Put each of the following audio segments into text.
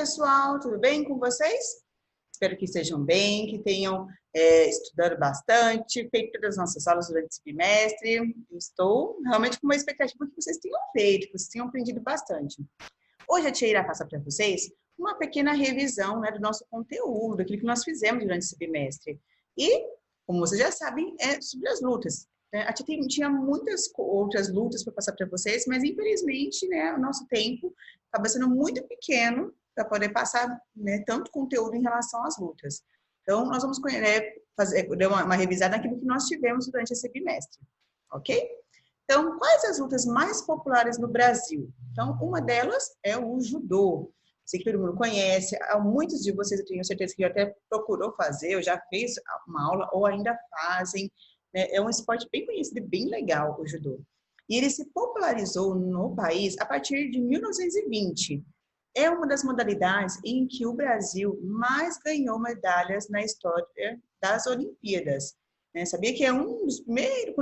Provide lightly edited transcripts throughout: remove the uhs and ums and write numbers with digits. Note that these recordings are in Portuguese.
pessoal, tudo bem com vocês? Espero que estejam bem, que tenham estudado bastante, feito todas as nossas aulas durante esse bimestre. Estou realmente com uma expectativa que vocês tenham feito, que vocês tenham aprendido bastante. Hoje a tia irá passar para vocês uma pequena revisão, né, do nosso conteúdo, daquilo que nós fizemos durante esse bimestre. E, como vocês já sabem, é sobre as lutas. A tia tinha muitas outras lutas para passar para vocês, mas infelizmente, né, o nosso tempo acaba sendo muito pequeno para poder passar, né, tanto conteúdo em relação às lutas. Então, nós vamos dar uma revisada naquilo que nós tivemos durante esse bimestre, ok? Então, quais as lutas mais populares no Brasil? Então, uma delas é o judô. Sei que todo mundo conhece, muitos de vocês eu tenho certeza que já até procurou fazer, ou já fez uma aula, ou ainda fazem. Né? É um esporte bem conhecido e bem legal, o judô. E ele se popularizou no país a partir de 1920. É uma das modalidades em que o Brasil mais ganhou medalhas na história das Olimpíadas. Né? Sabia que é um dos primeiros,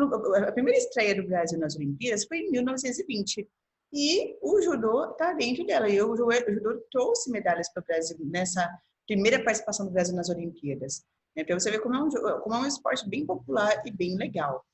a primeira estreia do Brasil nas Olimpíadas foi em 1920. E o judô está dentro dela. E o judô trouxe medalhas para o Brasil nessa primeira participação do Brasil nas Olimpíadas. Né? Para você ver como é um esporte bem popular e bem legal.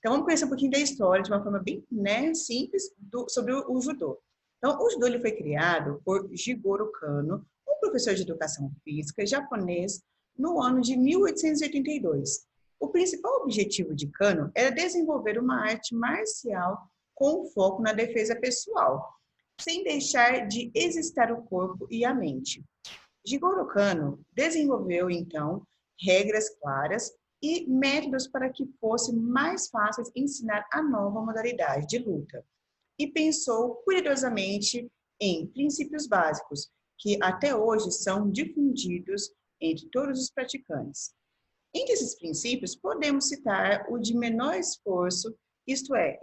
Então, vamos conhecer um pouquinho da história, de uma forma bem, né, simples, sobre o judô. Então, o judô ele foi criado por Jigoro Kano, um professor de educação física japonês, no ano de 1882. O principal objetivo de Kano era desenvolver uma arte marcial com foco na defesa pessoal, sem deixar de exercitar o corpo e a mente. Jigoro Kano desenvolveu, então, regras claras e métodos para que fosse mais fácil ensinar a nova modalidade de luta. E pensou cuidadosamente em princípios básicos, que até hoje são difundidos entre todos os praticantes. Entre esses princípios, podemos citar o de menor esforço, isto é,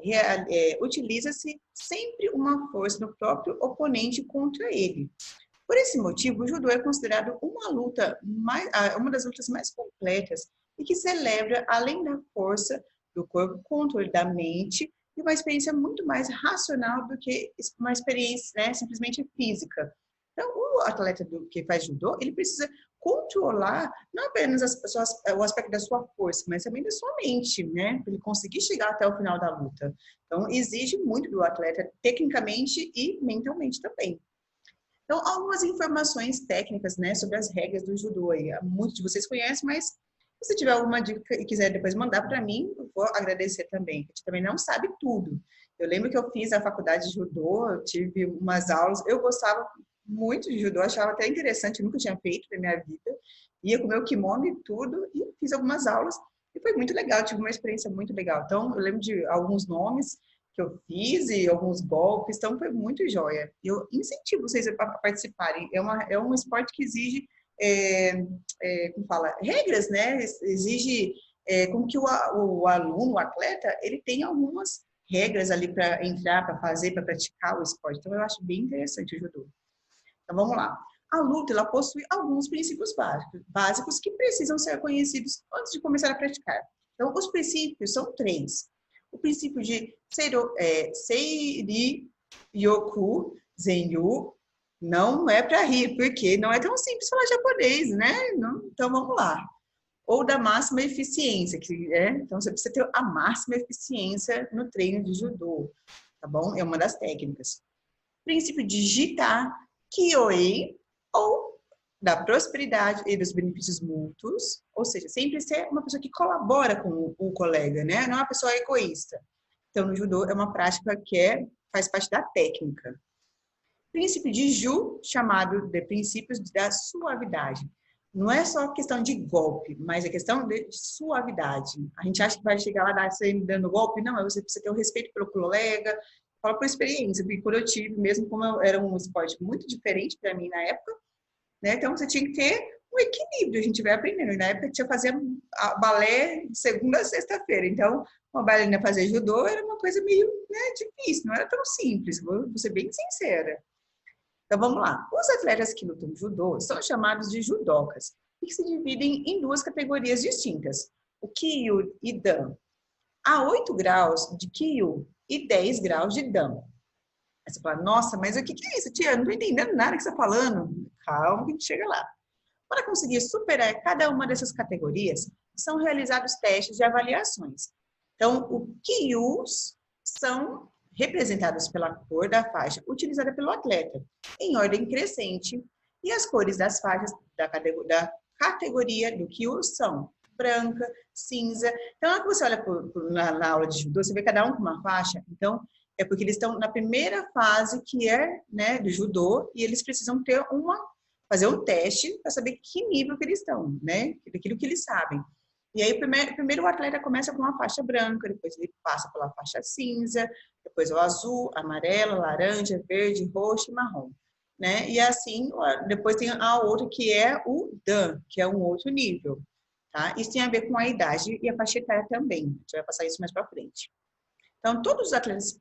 utiliza-se sempre uma força no próprio oponente contra ele. Por esse motivo, o judô é considerado uma das lutas mais completas e que celebra, além da força do corpo, o controle da mente e uma experiência muito mais racional do que uma experiência, né, simplesmente física. Então, o atleta que faz judô, ele precisa controlar não apenas o aspecto da sua força, mas também da sua mente, né, para ele conseguir chegar até o final da luta. Então, exige muito do atleta, tecnicamente e mentalmente também. Então, algumas informações técnicas, né, sobre as regras do judô. Aí. Muitos de vocês conhecem, mas se tiver alguma dica e quiser depois mandar para mim, eu vou agradecer também. A gente também não sabe tudo. Eu lembro que eu fiz a faculdade de judô, eu tive umas aulas, eu gostava muito de judô, achava até interessante, nunca tinha feito na minha vida. Ia com o meu kimono e tudo, e fiz algumas aulas, e foi muito legal, tive uma experiência muito legal. Então, eu lembro de alguns nomes que eu fiz e alguns golpes, então foi muito joia. Eu incentivo vocês a participarem. É um esporte que exige, como fala, regras, né? Exige como que o aluno, o atleta, ele tem algumas regras ali para entrar, para fazer, para praticar o esporte. Então eu acho bem interessante o judô. Então vamos lá. A luta, ela possui alguns princípios básicos que precisam ser conhecidos antes de começar a praticar. Então, os princípios são 3. O princípio de Seiryoku Zenyu não é para rir, porque não é tão simples falar japonês, né? Então, vamos lá. Ou da máxima eficiência, então você precisa ter a máxima eficiência no treino de judô, tá bom? É uma das técnicas. Princípio de Jita Kyoei, ou da prosperidade e dos benefícios mútuos, ou seja, sempre ser uma pessoa que colabora com o colega, né? Não é uma pessoa egoísta. Então, no judô é uma prática que faz parte da técnica. Princípio de Ju, chamado de princípios da suavidade. Não é só questão de golpe, mas é questão de suavidade. A gente acha que vai chegar lá dando golpe, não, você precisa ter o respeito pelo colega. Falo por experiência, porque quando eu tive, mesmo como era um esporte muito diferente para mim na época, né? Então, você tinha que ter um equilíbrio, a gente vai aprendendo. E na época, tinha que fazer balé de segunda a sexta-feira. Então, uma bailarina fazer judô era uma coisa meio, né, difícil, não era tão simples, vou ser bem sincera. Então, vamos lá. Os atletas que lutam judô são chamados de judocas, e que se dividem em 2 categorias distintas, o Kyu e Dan. Há 8 graus de Kyu e 10 graus de Dan. Aí você fala, nossa, mas o que é isso, tia? Eu não tô entendendo nada que você tá falando. Calma que a gente chega lá. Para conseguir superar cada uma dessas categorias, são realizados testes e avaliações. Então, o QIUs são representados pela cor da faixa utilizada pelo atleta, em ordem crescente, e as cores das faixas da categoria do QIU são branca, cinza. Então, na hora que você olha na aula de judô, você vê cada um com uma faixa, então é porque eles estão na primeira fase que é, né, do judô, e eles precisam ter fazer um teste para saber que nível que eles estão, né? Daquilo que eles sabem. E aí, primeiro o atleta começa com uma faixa branca, depois ele passa pela faixa cinza, depois o azul, amarelo, laranja, verde, roxo e marrom, né? E assim, depois tem a outra que é o Dan, que é um outro nível, tá? Isso tem a ver com a idade e a faixa etária também. A gente vai passar isso mais para frente. Então, todos os atletas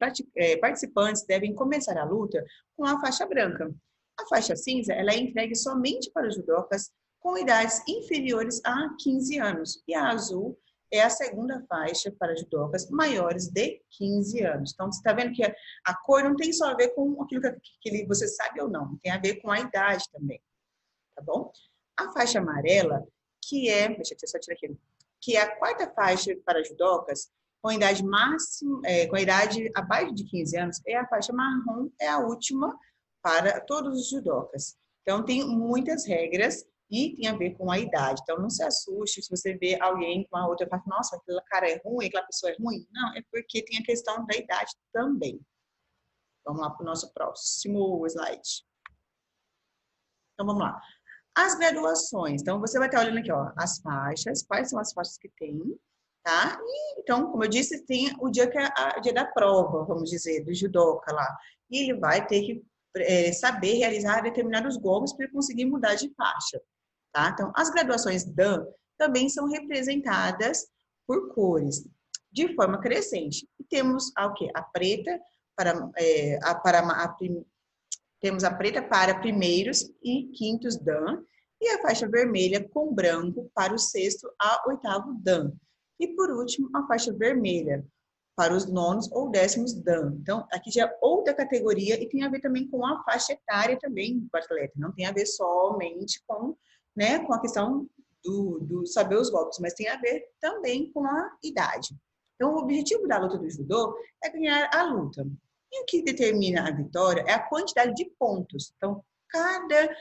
participantes devem começar a luta com a faixa branca. A faixa cinza ela é entregue somente para os judocas com idades inferiores a 15 anos. E a azul é a segunda faixa para judocas maiores de 15 anos. Então, você está vendo que a cor não tem só a ver com aquilo que você sabe ou não, tem a ver com a idade também, tá bom? A faixa amarela, que é, deixa eu só tirar aqui, que é a quarta faixa para judocas, com idade máxima, com a idade abaixo de 15 anos, é a faixa marrom, é a última para todos os judocas. Então, tem muitas regras e tem a ver com a idade. Então, não se assuste se você vê alguém com a outra e fala, nossa, aquele cara é ruim, aquela pessoa é ruim. Não, é porque tem a questão da idade também. Vamos lá para o nosso próximo slide. Então, vamos lá. As graduações. Então, você vai estar olhando aqui, ó, as faixas, quais são as faixas que tem, tá? E, então, como eu disse, tem o dia que é o dia da prova, vamos dizer, do judoca lá. E ele vai ter que saber realizar determinados golpes para conseguir mudar de faixa, tá? Então, as graduações Dan também são representadas por cores, de forma crescente. E temos o quê? A preta temos a preta para primeiros e quintos Dan e a faixa vermelha com branco para o sexto a oitavo Dan. E por último, a faixa vermelha para os nonos ou décimos Dan. Então, aqui já é outra categoria e tem a ver também com a faixa etária também do atleta. Não tem a ver somente com, né, com a questão do saber os golpes, mas tem a ver também com a idade. Então, o objetivo da luta do judô é ganhar a luta. E o que determina a vitória é a quantidade de pontos. Então, cada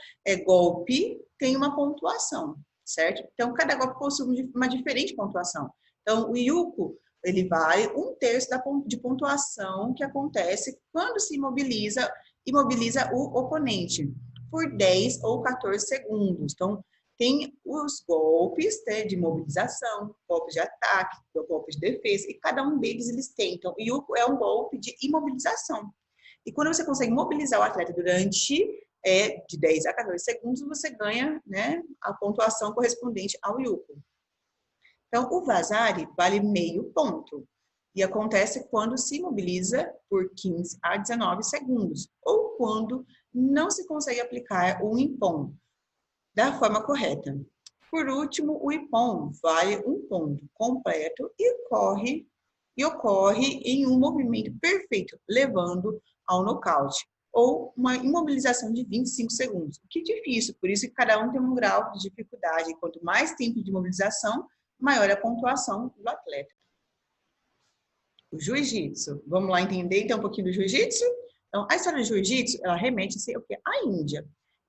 golpe tem uma pontuação, certo? Então, cada golpe possui uma diferente pontuação. Então, o Yuko, ele vale 1/3 de pontuação que acontece quando se imobiliza o oponente por 10 ou 14 segundos. Então, tem os golpes, né, de mobilização, golpes de ataque, golpes de defesa, e cada um deles eles têm. Então, o Yuko é um golpe de imobilização. E quando você consegue mobilizar o atleta durante de 10 a 14 segundos, você ganha, né, a pontuação correspondente ao Yuko. Então, o Vazari vale meio ponto e acontece quando se mobiliza por 15 a 19 segundos ou quando não se consegue aplicar o Ippon da forma correta. Por último, o Ippon vale 1 ponto completo e ocorre em um movimento perfeito, levando ao nocaute ou uma imobilização de 25 segundos. O que é difícil, por isso que cada um tem um grau de dificuldade. Quanto mais tempo de mobilização, maior a pontuação do atleta. O jiu-jitsu. Vamos lá entender então um pouquinho do jiu-jitsu? Então, a história do jiu-jitsu, ela remete-se ao quê? À Índia.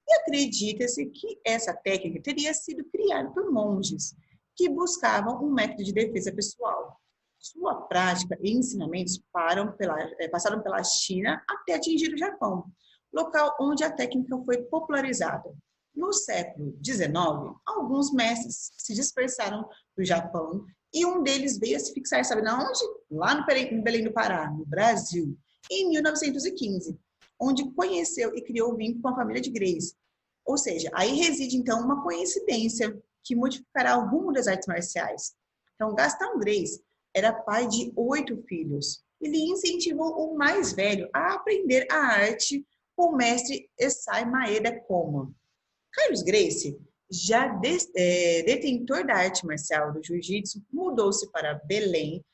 E acredita-se que essa técnica teria sido criada por monges que buscavam um método de defesa pessoal. Sua prática e ensinamentos passaram pela China até atingir o Japão, local onde a técnica foi popularizada. No século XIX, alguns mestres se dispersaram do Japão e um deles veio a se fixar, sabe na onde? Lá no Belém do Pará, no Brasil, em 1915, onde conheceu e criou vínculo com a família de Gracie. Ou seja, aí reside então uma coincidência que modificará o rumo das artes marciais. Então, Gastão Gracie era pai de 8 filhos. Ele incentivou o mais velho a aprender a arte com o mestre Esai Maeda Koma. Carlos Gracie, já detentor da arte marcial do jiu-jitsu, mudou-se para Belém,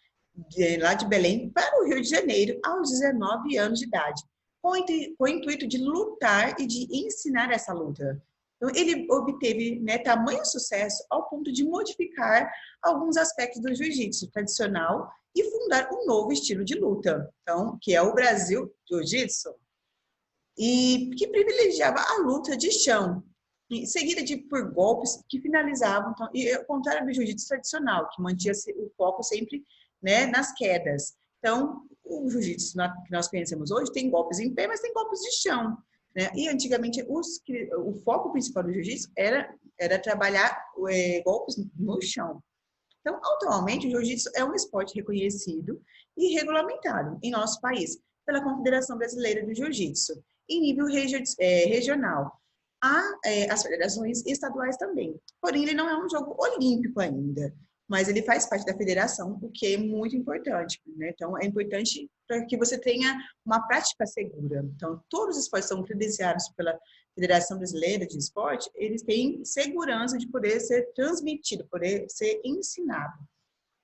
lá de Belém para o Rio de Janeiro, aos 19 anos de idade. com o intuito de lutar e de ensinar essa luta. Então, ele obteve, né, tamanho sucesso ao ponto de modificar alguns aspectos do jiu-jitsu tradicional e fundar um novo estilo de luta, então, que é o Brasil Jiu-Jitsu, e que privilegiava a luta de chão, seguida por golpes que finalizavam, então, e ao contrário do jiu-jitsu tradicional, que mantinha o foco sempre, né, nas quedas. Então, o jiu-jitsu que nós conhecemos hoje tem golpes em pé, mas tem golpes de chão, né? E antigamente o foco principal do jiu-jitsu era trabalhar golpes no chão. Então, atualmente, o jiu-jitsu é um esporte reconhecido e regulamentado em nosso país pela Confederação Brasileira do Jiu-Jitsu, em nível regional. Há as federações estaduais também. Porém, ele não é um jogo olímpico ainda, mas ele faz parte da federação, o que é muito importante, né? Então, é importante para que você tenha uma prática segura. Então, todos os esportes são credenciados pela Federação Brasileira de Esporte, eles têm segurança de poder ser transmitido, poder ser ensinado,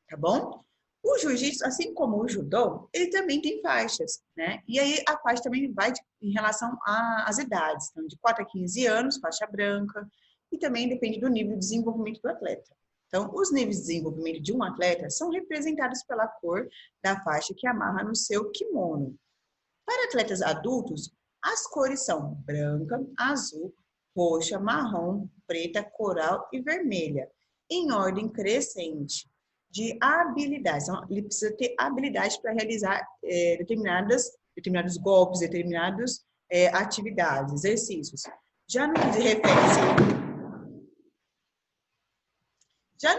tá bom? O jiu-jitsu, assim como o judô, ele também tem faixas, né? E aí a faixa também vai em relação às idades, então de 4 a 15 anos, faixa branca, e também depende do nível de desenvolvimento do atleta. Então, os níveis de desenvolvimento de um atleta são representados pela cor da faixa que amarra no seu kimono. Para atletas adultos, as cores são branca, azul, roxa, marrom, preta, coral e vermelha, em ordem crescente de habilidades. Então, ele precisa ter habilidade para realizar determinados golpes, determinadas atividades, exercícios. Já no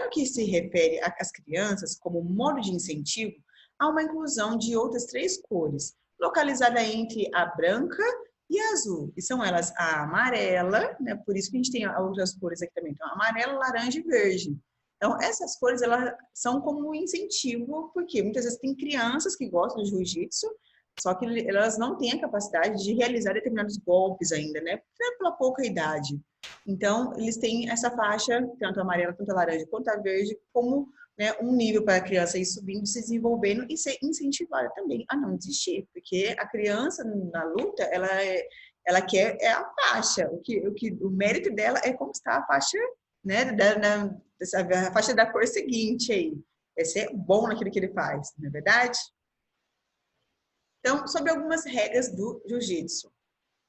que se refere às crianças, como modo de incentivo, há uma inclusão de outras 3 cores, localizada entre a branca e a azul. E são elas a amarela, né? Por isso que a gente tem outras cores aqui também. Então, amarela, laranja e verde. Então, essas cores, elas são como um incentivo, porque muitas vezes tem crianças que gostam do jiu-jitsu, só que elas não têm a capacidade de realizar determinados golpes ainda, né? Pela pouca idade. Então, eles têm essa faixa, tanto a amarela, tanto a laranja, quanto a verde, como, né, um nível para a criança ir subindo, se desenvolvendo e ser incentivada também a não desistir, porque a criança na luta, ela quer a faixa, o mérito dela é conquistar a faixa, né, a faixa da cor seguinte aí, é ser bom naquilo que ele faz, não é verdade? Então, sobre algumas regras do jiu-jitsu.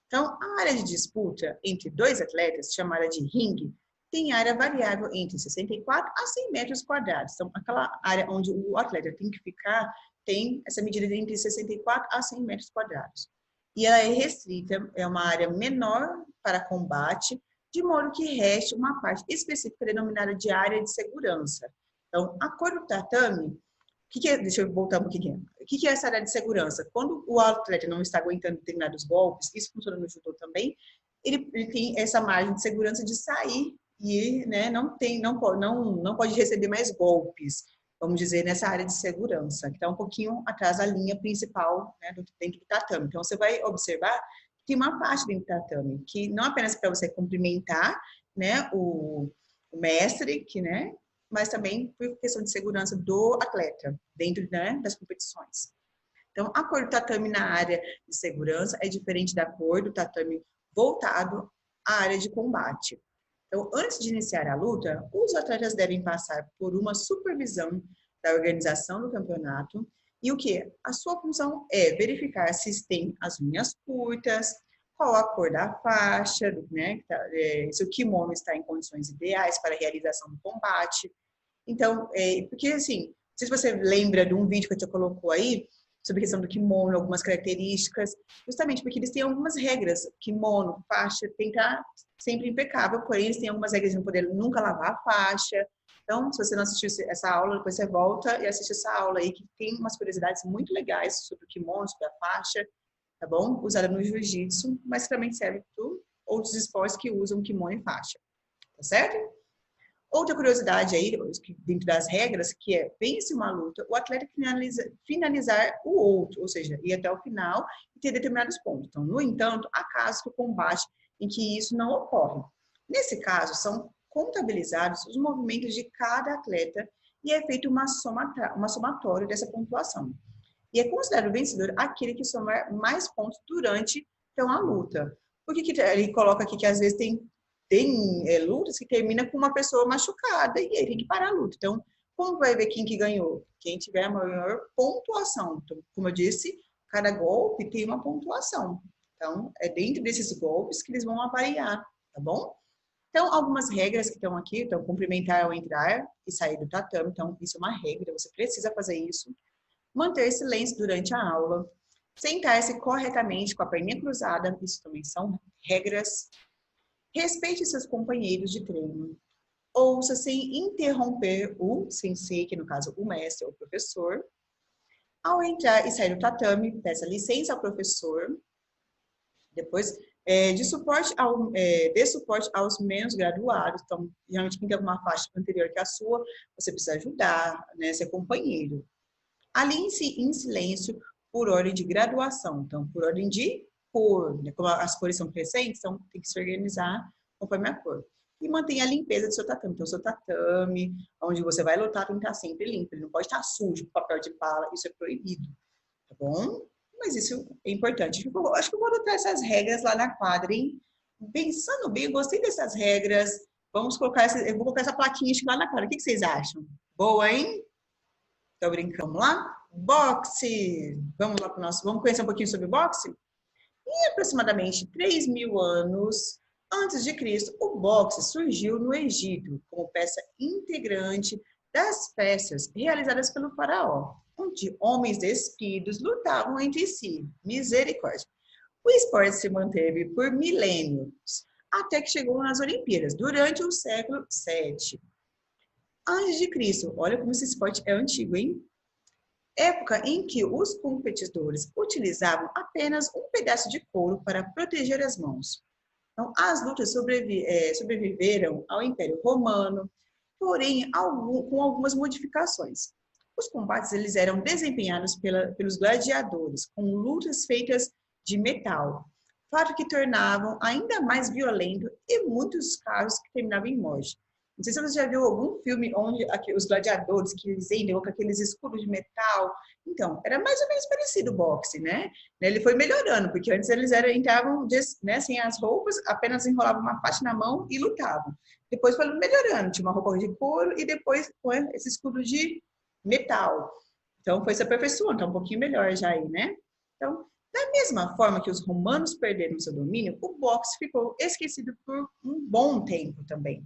Então, a área de disputa entre 2 atletas, chamada de ringue, tem área variável entre 64 a 100 metros quadrados. Então, aquela área onde o atleta tem que ficar tem essa medida de entre 64 a 100 metros quadrados. E ela é restrita, é uma área menor para combate, de modo que reste uma parte específica denominada de área de segurança. Então, a cor do tatame, deixa eu voltar um pouquinho. O que é essa área de segurança? Quando o atleta não está aguentando determinados golpes, isso funciona no judô também, ele tem essa margem de segurança de sair e, né, não pode receber mais golpes, vamos dizer, nessa área de segurança, que está um pouquinho atrás da linha principal, né, dentro do tatame. Então, você vai observar que tem uma parte dentro do tatame, que não apenas para você cumprimentar, né, o mestre, né, mas também por questão de segurança do atleta, dentro, né, das competições. Então, a cor do tatame na área de segurança é diferente da cor do tatame voltado à área de combate. Então, antes de iniciar a luta, os atletas devem passar por uma supervisão da organização do campeonato e o que? A sua função é verificar se tem as unhas curtas, qual a cor da faixa, né? Se o kimono está em condições ideais para a realização do combate. Então, porque assim, não sei se você lembra de um vídeo que eu te colocou aí, sobre a questão do kimono, algumas características, justamente porque eles têm algumas regras. Kimono, faixa, tem que estar sempre impecável, porém eles têm algumas regras de não poder nunca lavar a faixa. Então, se você não assistiu essa aula, depois você volta e assiste essa aula aí, que tem umas curiosidades muito legais sobre o kimono, sobre a faixa, tá bom? Usada no jiu-jitsu, mas também serve para outros esportes que usam kimono e faixa, tá certo? Outra curiosidade aí, dentro das regras, que é, vence uma luta, o atleta finalizar o outro, ou seja, ir até o final e ter determinados pontos. Então, no entanto, há casos do combate em que isso não ocorre. Nesse caso, são contabilizados os movimentos de cada atleta e é feito uma somatória dessa pontuação. E é considerado vencedor aquele que somar mais pontos durante, então, a luta. Por que ele coloca aqui que às vezes tem lutas que termina com uma pessoa machucada e aí tem que parar a luta. Então, como vai ver quem que ganhou? Quem tiver a maior pontuação. Então, como eu disse, cada golpe tem uma pontuação. Então, é dentro desses golpes que eles vão avaliar, tá bom? Então, algumas regras que estão aqui, então, cumprimentar ao entrar e sair do tatame, então, isso é uma regra, você precisa fazer isso. Manter silêncio durante a aula. Sentar-se corretamente com a perninha cruzada, isso também são regras. Respeite seus companheiros de treino. Ouça sem interromper o sensei, que no caso o mestre ou o professor. Ao entrar e sair do tatame, peça licença ao professor. Depois, dê suporte aos menos graduados. Então, geralmente, quem tem alguma faixa anterior que a sua, você precisa ajudar, né, ser companheiro. Alinhe-se em silêncio por ordem de graduação. Então, por ordem de cor, né? Como as cores são crescentes, então tem que se organizar conforme a cor. E mantenha a limpeza do seu tatame. Então, o seu tatame, onde você vai lutar, tem que estar sempre limpo. Ele não pode estar sujo, com papel de pala, isso é proibido. Tá bom? Mas isso é importante. Eu acho que eu vou adotar essas regras lá na quadra, hein? Pensando bem, eu gostei dessas regras. Eu vou colocar essa plaquinha lá na quadra. O que vocês acham? Boa, hein? Tô brincando. Vamos lá? Boxe! Vamos lá para o nosso... Vamos conhecer um pouquinho sobre boxe? Em aproximadamente 3.000 anos antes de Cristo, o boxe surgiu no Egito como peça integrante das festas realizadas pelo faraó, onde homens despidos lutavam entre si. Misericórdia. O esporte se manteve por milênios, até que chegou nas Olimpíadas, durante o século VII. Antes de Cristo, olha como esse esporte é antigo, hein? Época em que os competidores utilizavam apenas um pedaço de couro para proteger as mãos. Então, as lutas sobreviveram ao Império Romano, porém com algumas modificações. Os combates eles eram desempenhados pelos gladiadores, com lutas feitas de metal, fato que tornavam ainda mais violento e muitos casos que terminavam em morte. Não sei se você já viu algum filme onde os gladiadores que eles andam com aqueles escudos de metal. Então, era mais ou menos parecido o boxe, né? Ele foi melhorando, porque antes eles entravam sem as roupas, apenas enrolavam uma faixa na mão e lutavam. Depois foi melhorando, tinha uma roupa de couro e depois foi esse escudo de metal. Então, foi se aperfeiçoando, tá um pouquinho melhor já aí, né? Então, da mesma forma que os romanos perderam seu domínio, o boxe ficou esquecido por um bom tempo também.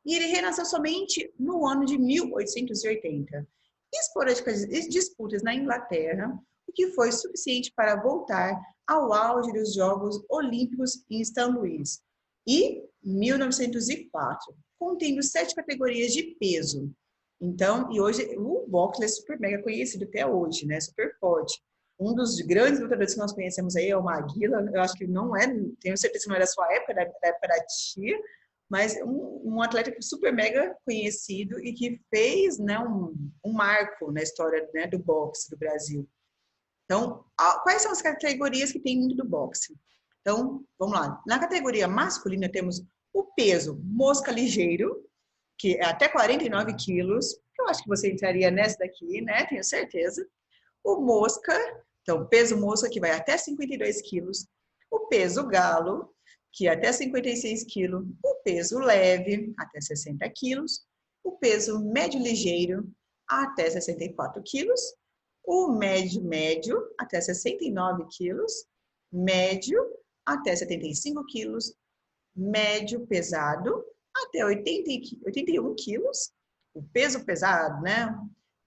E ele renasceu somente no ano de 1880. Esporádicas disputas na Inglaterra, o que foi suficiente para voltar ao auge dos Jogos Olímpicos em São Luís. E 1904, contendo 7 categorias de peso. Então, e hoje o boxe é super mega conhecido até hoje, né? Super forte. Um dos grandes lutadores que nós conhecemos aí é o Maguila. Eu acho que não é, tenho certeza que não é da sua época, da época da tia, mas um atleta super mega conhecido e que fez, né, um marco na história, né, do boxe do Brasil. Então, quais são as categorias que tem dentro do boxe? Então, vamos lá. Na categoria masculina temos o peso mosca ligeiro, que é até 49 quilos. Eu acho que você entraria nessa daqui, né? Tenho certeza. O mosca, então peso mosca que vai até 52 quilos. O peso galo, que é até 56 quilos, o peso leve, até 60 quilos, o peso médio ligeiro, até 64 quilos, o médio, até 69 quilos, médio, até 75 quilos, médio pesado, até 81 quilos, o peso pesado, né,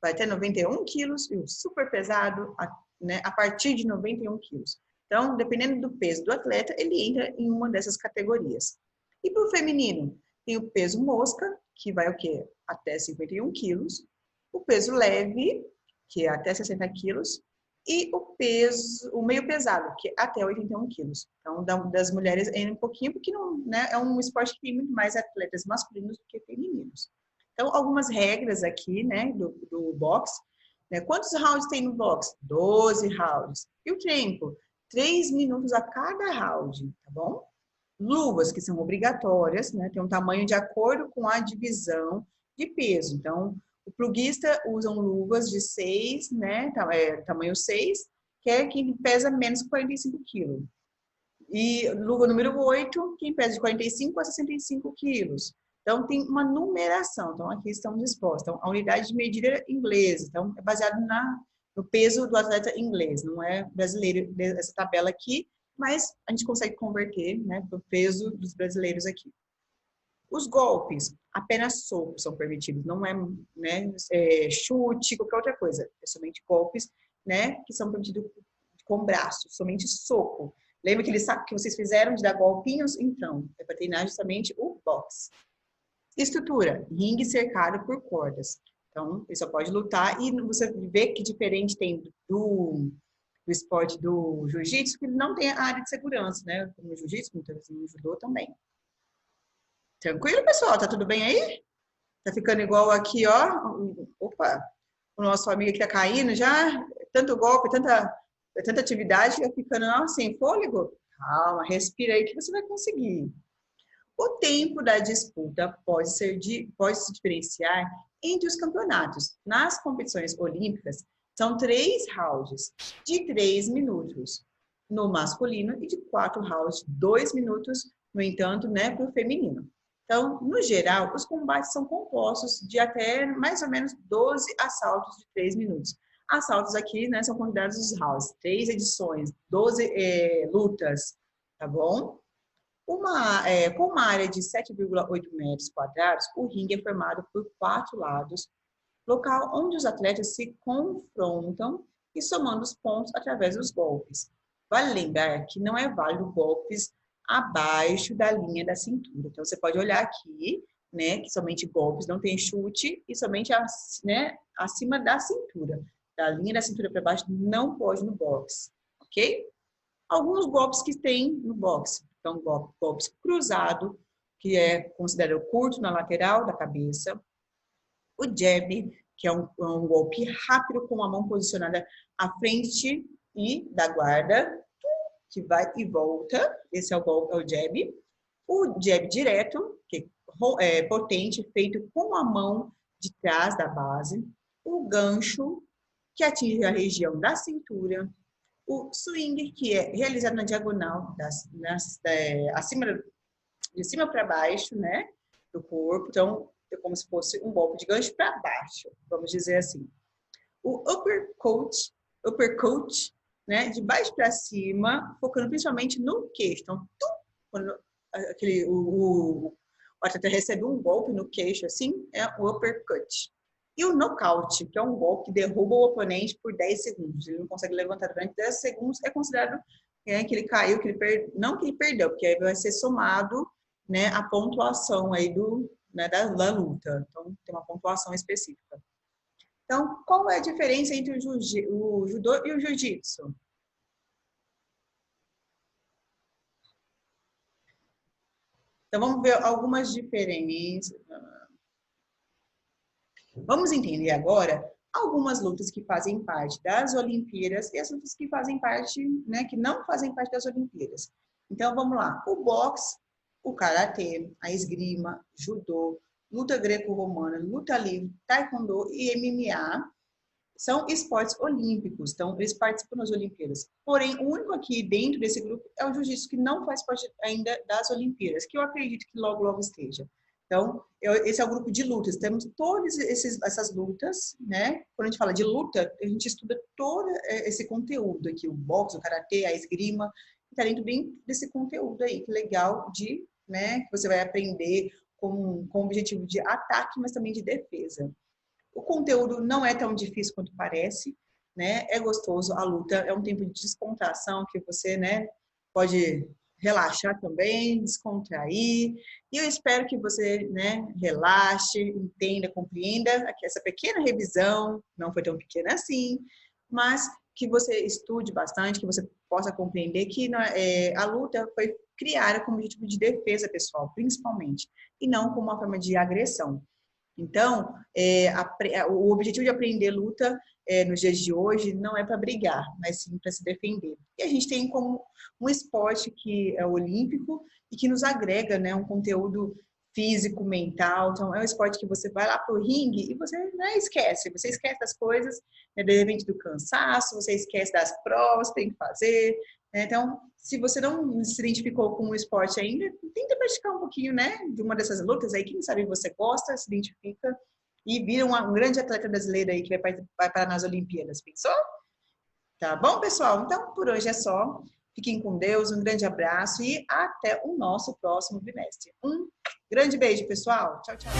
vai até 91 quilos, e o super pesado, né, a partir de 91 quilos. Então, dependendo do peso do atleta, ele entra em uma dessas categorias. E para o feminino, tem o peso mosca, que vai o quê? Até 51 quilos. O peso leve, que é até 60 quilos. E o meio pesado, que é até 81 quilos. Então, das mulheres é um pouquinho, porque não, né, é um esporte que tem muito mais atletas masculinos do que femininos. Então, algumas regras aqui, né, do boxe. Né? Quantos rounds tem no boxe? 12 rounds. E o tempo? 3 minutos a cada round, tá bom? Luvas, que são obrigatórias, né? Tem um tamanho de acordo com a divisão de peso. Então, O pluguista usam luvas de 6, né, tamanho 6, que é quem pesa menos que 45 quilos. E luva número 8, quem pesa de 45 a 65 quilos. Então, tem uma numeração. Então, aqui estamos expostos. Então, a unidade de medida inglesa. Então, é baseado no peso do atleta inglês. Não é brasileiro essa tabela aqui, mas a gente consegue converter, né, para o peso dos brasileiros aqui. Os golpes, apenas socos são permitidos. Não é, né, chute, qualquer outra coisa. É somente golpes, né, que são permitidos com braço. Somente soco. Lembra aquele saco que vocês fizeram de dar golpinhos? Então, é para treinar justamente o boxe. Estrutura, ringue cercado por cordas. Então, ele só pode lutar e você vê que diferente tem do esporte do jiu-jitsu, que ele não tem a área de segurança, né? No jiu-jitsu, muitas vezes no judô também. Tranquilo, pessoal? Tá tudo bem aí? Tá ficando igual aqui, ó. Opa! O nosso amigo que tá caindo já. Tanto golpe, tanta atividade, tá ficando ó, sem fôlego. Calma, respira aí que você vai conseguir. O tempo da disputa pode se diferenciar entre os campeonatos. Nas competições olímpicas, são 3 rounds de 3 minutos no masculino e de 4 rounds de 2 minutos, no entanto, né, para o feminino. Então, no geral, os combates são compostos de até mais ou menos 12 assaltos de 3 minutos. Assaltos aqui, né, são considerados os rounds, 3 edições, 12 lutas, tá bom? Com uma área de 7,8 metros quadrados, o ringue é formado por 4 lados, local onde os atletas se confrontam e somando os pontos através dos golpes. Vale lembrar que não é válido golpes abaixo da linha da cintura. Então, você pode olhar aqui, né, que somente golpes, não tem chute, e somente né, acima da cintura. Da linha da cintura para baixo não pode no boxe, ok? Alguns golpes que tem no boxe. Então, golpes cruzado, que é considerado curto na lateral da cabeça. O jab, que é um golpe rápido com a mão posicionada à frente e da guarda, que vai e volta. Esse é o golpe, é o jab. O jab direto, que é potente, feito com a mão de trás da base. O gancho, que atinge a região da cintura. O swing, que é realizado na diagonal, de cima para baixo, né, do corpo. Então, é como se fosse um golpe de gancho para baixo, vamos dizer assim. O uppercut, né, de baixo para cima, focando principalmente no queixo. Então, quando o atleta recebe um golpe no queixo, assim, é o uppercut. E o nocaute, que é um golpe que derruba o oponente por 10 segundos. Ele não consegue levantar durante 10 segundos, é considerado que ele caiu, não que ele perdeu, porque aí vai ser somado, né, a pontuação aí né, da luta. Então, tem uma pontuação específica. Então, qual é a diferença entre o judô e o jiu-jitsu? Então, vamos ver algumas diferenças. Vamos entender agora algumas lutas que fazem parte das Olimpíadas e as lutas que fazem parte, né, que não fazem parte das Olimpíadas. Então, vamos lá. O boxe, o karatê, a esgrima, judô, luta greco-romana, luta livre, taekwondo e MMA são esportes olímpicos. Então, eles participam das Olimpíadas. Porém, o único aqui dentro desse grupo é o jiu-jitsu, que não faz parte ainda das Olimpíadas, que eu acredito que logo, logo esteja. Então, esse é o grupo de lutas. Temos todas essas lutas, né? Quando a gente fala de luta, a gente estuda todo esse conteúdo aqui, o boxe, o karatê, a esgrima, está dentro bem desse conteúdo aí, que legal né? Que você vai aprender com o objetivo de ataque, mas também de defesa. O conteúdo não é tão difícil quanto parece, né? É gostoso, a luta é um tempo de descontração que você, né, pode relaxar também, descontrair. E eu espero que você, né, relaxe, entenda, compreenda aqui essa pequena revisão, não foi tão pequena assim, mas que você estude bastante, que você possa compreender que a luta foi criada como objetivo de defesa pessoal, principalmente, e não como uma forma de agressão. Então, o objetivo de aprender luta nos dias de hoje não é para brigar, mas sim para se defender. E a gente tem como um esporte que é olímpico e que nos agrega, né, um conteúdo físico, mental. Então, é um esporte que você vai lá pro ringue e você, né, esquece. Você esquece das coisas, né, de repente do cansaço, você esquece das provas que tem que fazer. Né? Então, se você não se identificou com o esporte ainda, tenta praticar um pouquinho, né, de uma dessas lutas aí. Quem sabe você gosta, se identifica e vira um grande atleta brasileiro aí que vai parar nas Olimpíadas. Pensou? Tá bom, pessoal? Então, por hoje é só. Fiquem com Deus, um grande abraço e até o nosso próximo bimestre. Um grande beijo, pessoal. Tchau, tchau.